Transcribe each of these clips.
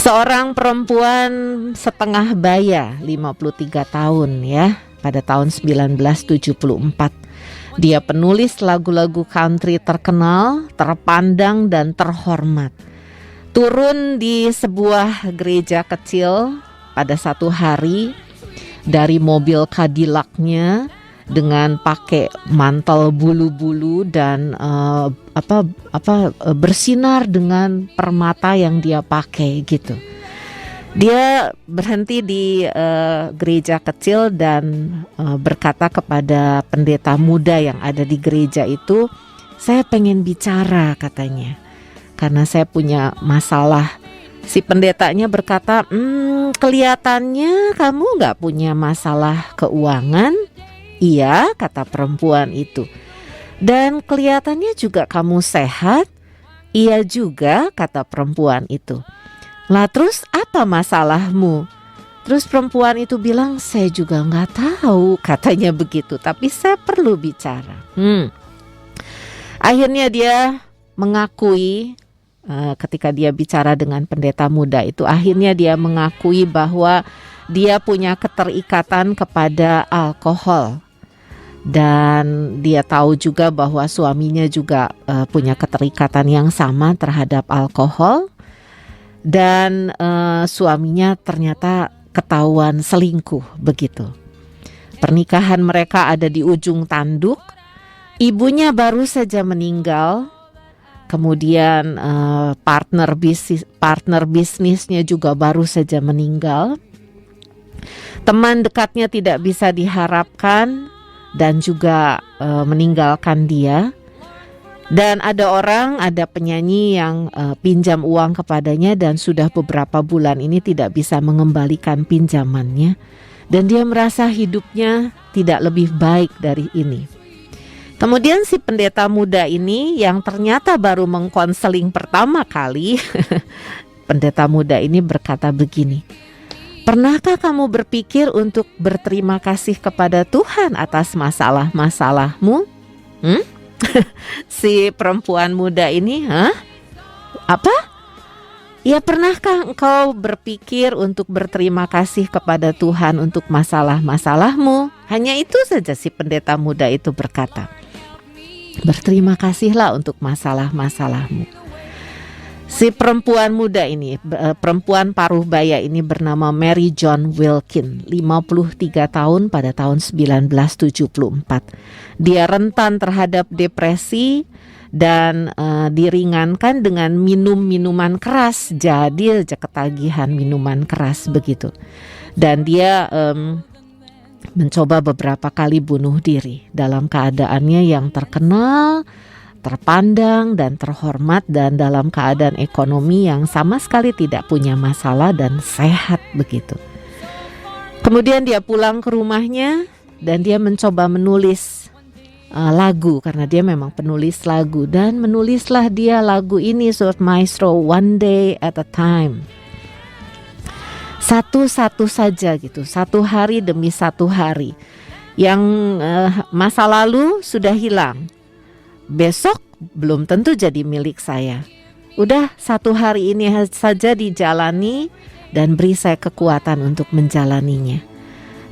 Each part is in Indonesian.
Seorang perempuan setengah baya, 53 tahun ya, pada tahun 1974. Dia penulis lagu-lagu country terkenal, terpandang dan terhormat. Turun di sebuah gereja kecil pada satu hari dari mobil Cadillac-nya dengan pakai mantel bulu-bulu dan bersinar dengan permata yang dia pakai gitu. Dia berhenti di gereja kecil dan berkata kepada pendeta muda yang ada di gereja itu, "Saya pengen bicara," katanya, "karena saya punya masalah." Si pendetanya berkata, "Kelihatannya kamu gak punya masalah keuangan." "Iya," kata perempuan itu. "Dan kelihatannya juga kamu sehat." "Iya juga," kata perempuan itu. "Lah terus apa masalahmu?" Terus perempuan itu bilang, "Saya juga gak tahu," katanya begitu, "tapi saya perlu bicara." Akhirnya dia mengakui, ketika dia bicara dengan pendeta muda itu, akhirnya dia mengakui bahwa dia punya keterikatan kepada alkohol. Dan dia tahu juga bahwa suaminya juga punya keterikatan yang sama terhadap alkohol. Dan suaminya ternyata ketahuan selingkuh begitu. Pernikahan mereka ada di ujung tanduk. Ibunya baru saja meninggal. Kemudian partner bisnisnya juga baru saja meninggal. Teman dekatnya tidak bisa diharapkan dan juga meninggalkan dia. Dan ada penyanyi yang pinjam uang kepadanya dan sudah beberapa bulan ini tidak bisa mengembalikan pinjamannya. Dan dia merasa hidupnya tidak lebih baik dari ini. Kemudian si pendeta muda ini yang ternyata baru mengkonseling pertama kali, pendeta muda ini berkata begini, "Pernahkah kamu berpikir untuk berterima kasih kepada Tuhan atas masalah-masalahmu?" Si perempuan muda ini, "Apa? Ya, pernahkah engkau berpikir untuk berterima kasih kepada Tuhan untuk masalah-masalahmu?" Hanya itu saja si pendeta muda itu berkata. Berterima kasihlah untuk masalah-masalahmu. Si perempuan muda ini, perempuan paruh baya ini bernama Mary John Wilkin, 53 tahun pada tahun 1974. Dia rentan terhadap depresi dan diringankan dengan minum minuman keras, jadi aja ketagihan minuman keras begitu. Dan dia mencoba beberapa kali bunuh diri dalam keadaannya yang terkenal, terpandang dan terhormat, dan dalam keadaan ekonomi yang sama sekali tidak punya masalah dan sehat begitu. Kemudian dia pulang ke rumahnya dan dia mencoba menulis lagu karena dia memang penulis lagu, dan menulislah dia lagu ini, Sword Maestro, One Day at a Time. Satu-satu saja gitu, satu hari demi satu hari. Yang masa lalu sudah hilang, besok belum tentu jadi milik saya. Udah satu hari ini saja dijalani dan beri saya kekuatan untuk menjalaninya.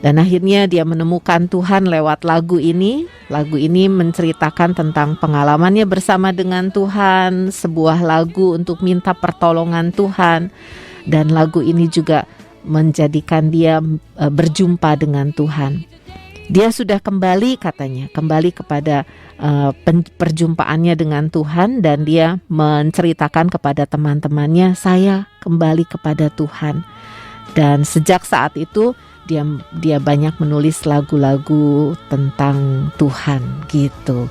Dan akhirnya dia menemukan Tuhan lewat lagu ini. Lagu ini menceritakan tentang pengalamannya bersama dengan Tuhan, sebuah lagu untuk minta pertolongan Tuhan. Dan lagu ini juga menjadikan dia berjumpa dengan Tuhan. Dia sudah kembali, katanya, kembali kepada perjumpaannya dengan Tuhan, dan dia menceritakan kepada teman-temannya, "Saya kembali kepada Tuhan." Dan sejak saat itu dia banyak menulis lagu-lagu tentang Tuhan gitu.